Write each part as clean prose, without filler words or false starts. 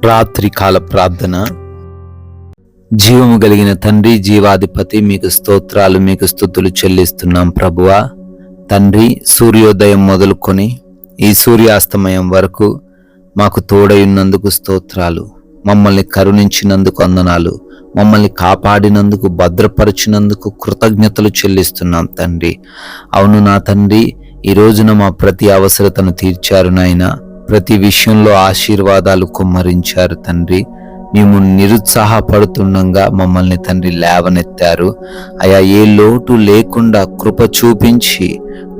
రాత్రికాల ప్రార్థన. జీవము కలిగిన తండ్రి, జీవాధిపతి, మీకు స్తోత్రాలు, మీకు స్తుతులు చెల్లిస్తున్నాం ప్రభువా. తండ్రి, సూర్యోదయం మొదలుకొని ఈ సూర్యాస్తమయం వరకు మాకు తోడైనందుకు స్తోత్రాలు. మమ్మల్ని కరుణించినందుకు వందనాలు. మమ్మల్ని కాపాడినందుకు, భద్రపరిచినందుకు కృతజ్ఞతలు చెల్లిస్తున్నాం తండ్రి. అవును నా తండ్రి, ఈ రోజున మా ప్రతి అవసరతను తీర్చారు నాయన. ప్రతి విషయంలో ఆశీర్వాదాలు కుమ్మరించారు తండ్రి. మేము నిరుత్సాహపడుతుండగా మమ్మల్ని తండ్రి లేవనెత్తారు అయా. ఏ లోటు లేకుండా కృప చూపించి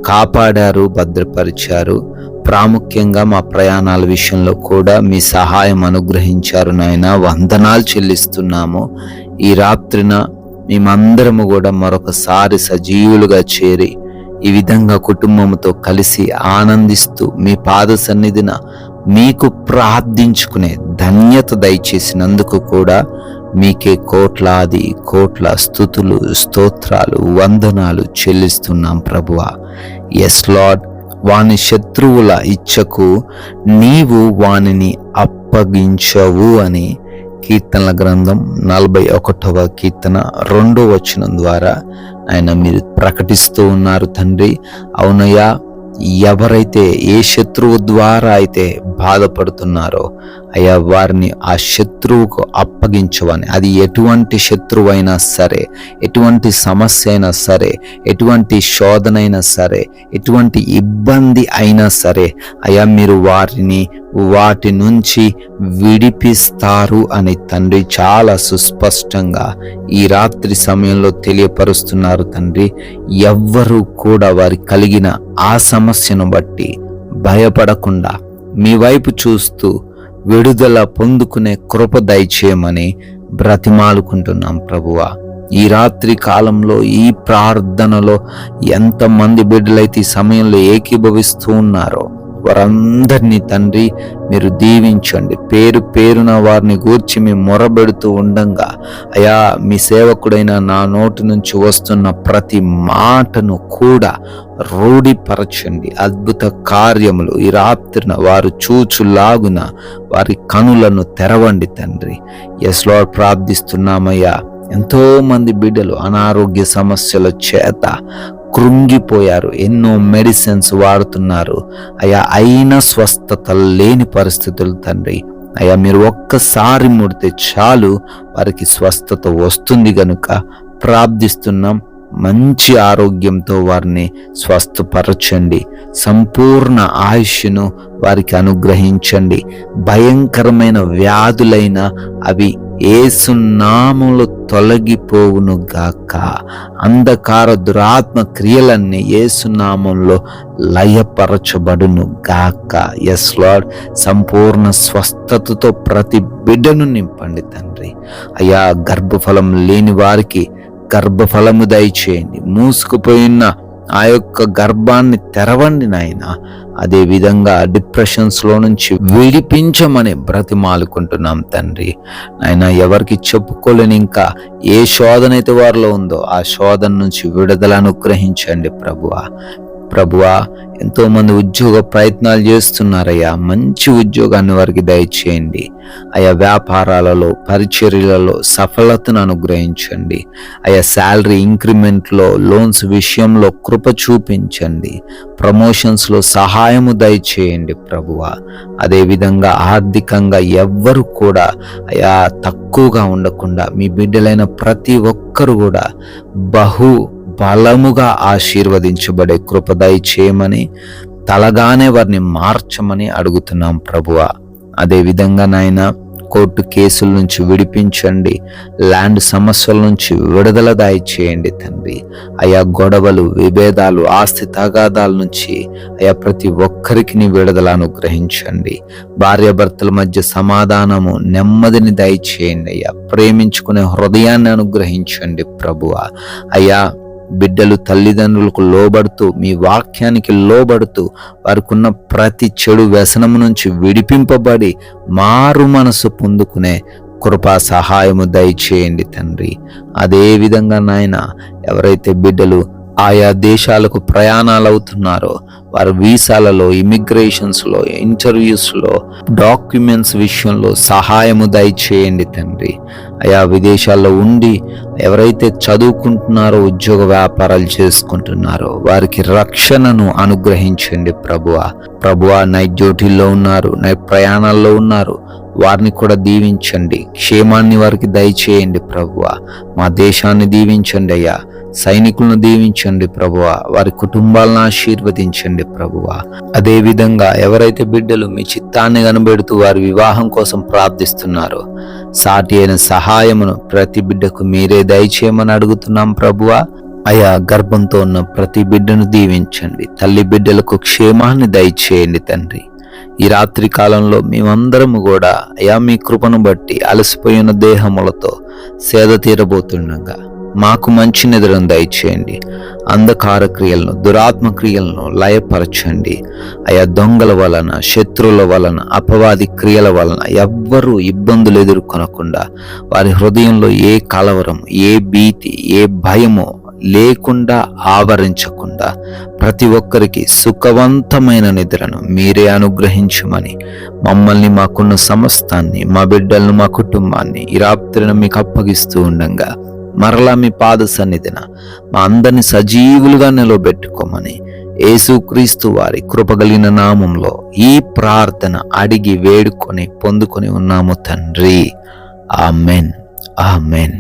కాపాడారు, భద్రపరిచారు. ప్రాముఖ్యంగా మా ప్రయాణాల విషయంలో కూడా మీ సహాయం అనుగ్రహించారు నాయన. వందనాలు చెల్లిస్తున్నాము. ఈ రాత్రిన మేమందరము కూడా మరొకసారి సజీవులుగా చేరి ఈ విధంగా కుటుంబంతో కలిసి ఆనందిస్తూ మీ పాద సన్నిధిన మీకు ప్రార్థించుకునే ధన్యత దయచేసినందుకు కూడా మీకే కోట్లాది కోట్ల స్తుతులు, స్తోత్రాలు, వందనాలు చెల్లిస్తున్నాం ప్రభువా. ఎస్ లార్డ్, వాని శత్రువుల ఇచ్చకు నీవు వానిని అప్పగించవు అని కీర్తనల గ్రంథం 41వ కీర్తన 2వ వచనం ద్వారా ఆయన మీరు ప్రకటిస్తూ ఉన్నారు తండ్రి. అవునయ్యా, ఎవరైతే ఏ శత్రువు ద్వారా అయితే బాధపడుతున్నారో అయ్యా, వారిని ఆ శత్రువుకు అప్పగించవని. అది ఎటువంటి శత్రువు అయినా సరే, ఎటువంటి సమస్య అయినా సరే, ఎటువంటి శోధనైనా సరే, ఎటువంటి ఇబ్బంది అయినా సరే అయ్యా, మీరు వాటి నుంచి విడిపిస్తారు అని తండ్రి చాలా సుస్పష్టంగా ఈ రాత్రి సమయంలో తెలియపరుస్తున్నారు తండ్రి. ఎవ్వరూ కూడా వారి కలిగిన ఆ సమస్యను బట్టి భయపడకుండా మీ వైపు చూస్తూ విడుదల పొందుకునే కృప దయచేయమని బ్రతిమాలుకుంటున్నాం ప్రభువా. ఈ రాత్రి కాలంలో ఈ ప్రార్థనలో ఎంతమంది బిడ్డలైతే ఈ సమయంలో ఏకీభవిస్తూ ఉన్నారో వారందరినీ తండ్రి మీరు దీవించండి. పేరు పేరున వారిని గూర్చి మీ మొరబెడుతూ ఉండంగా అయా, మీ సేవకుడైన నా నోటి నుంచి వస్తున్న ప్రతి మాటను కూడా రూఢిపరచండి. అద్భుత కార్యములు ఈ రాత్రిన వారు చూచులాగున వారి కనులను తెరవండి తండ్రి. ఎస్ లార్డ్, ప్రార్థిస్తున్నామయ్యా. ఎంతో మంది బిడ్డలు అనారోగ్య సమస్యల చేత కృంగిపోయారు. ఎన్నో మెడిసిన్స్ వాడుతున్నారు అయ్యా, అయినా స్వస్థత లేని పరిస్థితులు తండ్రి. అయ్యా, మీరు ఒక్కసారి ముడితే చాలు వారికి స్వస్థత వస్తుంది గనుక ప్రార్థిస్తున్నాం. మంచి ఆరోగ్యంతో వారిని స్వస్థపరచండి. సంపూర్ణ ఆయుష్ను వారికి అనుగ్రహించండి. భయంకరమైన వ్యాధులైన అవి యేసు నామములో తొలగిపోవును గాక. అంధకార దురాత్మ క్రియలన్నీ యేసు నామములో లయపరచబడును గాక. ఎస్ లార్డ్, సంపూర్ణ స్వస్థతతో ప్రతి బిడ్డను నింపండి తండ్రి. అయ్యా, గర్భఫలం లేని వారికి గర్భఫలము దయచేయండి. మూసుకుపోయిన ఆ యొక్క గర్భాన్ని తెరవండి నాయన. అదే విధంగా డిప్రెషన్స్ లో నుంచి విడిపించమని బ్రతిమాలుకుంటున్నాం తండ్రి. నాయన, ఎవరికి చెప్పుకోలేని ఇంకా ఏ శోధన అయితే వారిలో ఉందో ఆ శోధన నుంచి విడుదల అనుగ్రహించండి ప్రభువా. ఎంతో మంది ఉద్యోగ ప్రయత్నాలు చేస్తున్నారయ్యా, మంచి ఉద్యోగాన్ని వారికి దయచేయండి. అయా, వ్యాపారాలలో, పరిచర్యలలో సఫలతను అనుగ్రహించండి. అయా, శాలరీ ఇంక్రిమెంట్లో, లోన్స్ విషయంలో కృప చూపించండి. ప్రమోషన్స్లో సహాయము దయచేయండి ప్రభువా. అదేవిధంగా ఆర్థికంగా ఎవ్వరు కూడా అయా తక్కువగా ఉండకుండా మీ బిడ్డలైన ప్రతి ఒక్కరు కూడా బలముగా ఆశీర్వదించబడే కృప దయచేయమని, తలగానే వారిని మార్చమని అడుగుతున్నాం ప్రభువా. అదేవిధంగా నాయన, కోర్టు కేసుల నుంచి విడిపించండి. ల్యాండ్ సమస్యల నుంచి విడుదల దయచేయండి తండ్రి. అయా, గొడవలు, విభేదాలు, ఆస్తి తగాదాల నుంచి అయా ప్రతి ఒక్కరికి నీ విడుదల అనుగ్రహించండి. భార్యాభర్తల మధ్య సమాధానము, నెమ్మదిని దయచేయండి అయ్యా. ప్రేమించుకునే హృదయాన్ని అనుగ్రహించండి ప్రభువా. అయ్యా, బిడ్డలు తల్లిదండ్రులకు లోబడుతూ, మీ వాక్యానికి లోబడుతూ వారికున్న ప్రతి చెడు వ్యసనము నుంచి విడిపింపబడి మారు మనసు పొందుకునే కృపా సహాయము దయచేయండి తండ్రి. అదే విధంగా నాయన, ఎవరైతే బిడ్డలు ఆయా దేశాలకు ప్రయాణాలు అవుతున్నారో వారి వీసాలలో, ఇమిగ్రేషన్స్లో, ఇంటర్వ్యూస్లో, డాక్యుమెంట్స్ విషయంలో సహాయము దయచేయండి తండ్రి. ఆయా విదేశాల్లో ఉండి ఎవరైతే చదువుకుంటున్నారో, ఉద్యోగ వ్యాపారాలు చేసుకుంటున్నారో వారికి రక్షణను అనుగ్రహించండి ప్రభువా. నైట్ డ్యూటీల్లో ఉన్నారు, నైట్ ప్రయాణాల్లో ఉన్నారు, వారిని కూడా దీవించండి. క్షేమాన్ని వారికి దయచేయండి ప్రభువా. మా దేశాన్ని దీవించండి అయ్యా. సైనికులను దీవించండి ప్రభువా. వారి కుటుంబాలను ఆశీర్వదించండి ప్రభువా. అదే విధంగా ఎవరైతే బిడ్డలు మీ చిత్తాన్ని కనబెడుతూ వారి వివాహం కోసం ప్రార్థిస్తున్నారో సాటి అయిన సహాయమును ప్రతి బిడ్డకు మీరే దయచేయమని అడుగుతున్నాం ప్రభువా. అయా గర్భంతో ఉన్న ప్రతి బిడ్డను దీవించండి. తల్లి బిడ్డలకు క్షేమాన్ని దయచేయండి తండ్రి. ఈ రాత్రి కాలంలో మేమందరము కూడా అయా మీ కృపను బట్టి అలసిపోయిన దేహములతో సేద తీరబోతుండగా మాకు మంచి నిద్రను దయచేయండి. అంధకార క్రియలను, దురాత్మ క్రియలను లయపరచండి. అయా దొంగల వలన, శత్రువుల వలన, అపవాది క్రియల వలన ఎవ్వరూ ఇబ్బందులు ఎదుర్కొనకుండా వారి హృదయంలో ఏ కలవరం, ఏ భీతి, ఏ భయమో లేకుండా ఆవరించకుండా ప్రతి ఒక్కరికి సుఖవంతమైన నిద్రను మీరే అనుగ్రహించమని మమ్మల్ని, మాకున్న సమస్తాన్ని, మా బిడ్డలను, మా కుటుంబాన్ని ఈ రాత్రిని మీకు అప్పగిస్తూ ఉండగా మరలా మీ పాద సన్నిధిన మా అందరిని సజీవులుగా నిలబెట్టుకోమని యేసుక్రీస్తు వారి కృపగలిగిన నామంలో ఈ ప్రార్థన అడిగి వేడుకొని పొందుకొని ఉన్నాము తండ్రి. Amen, amen.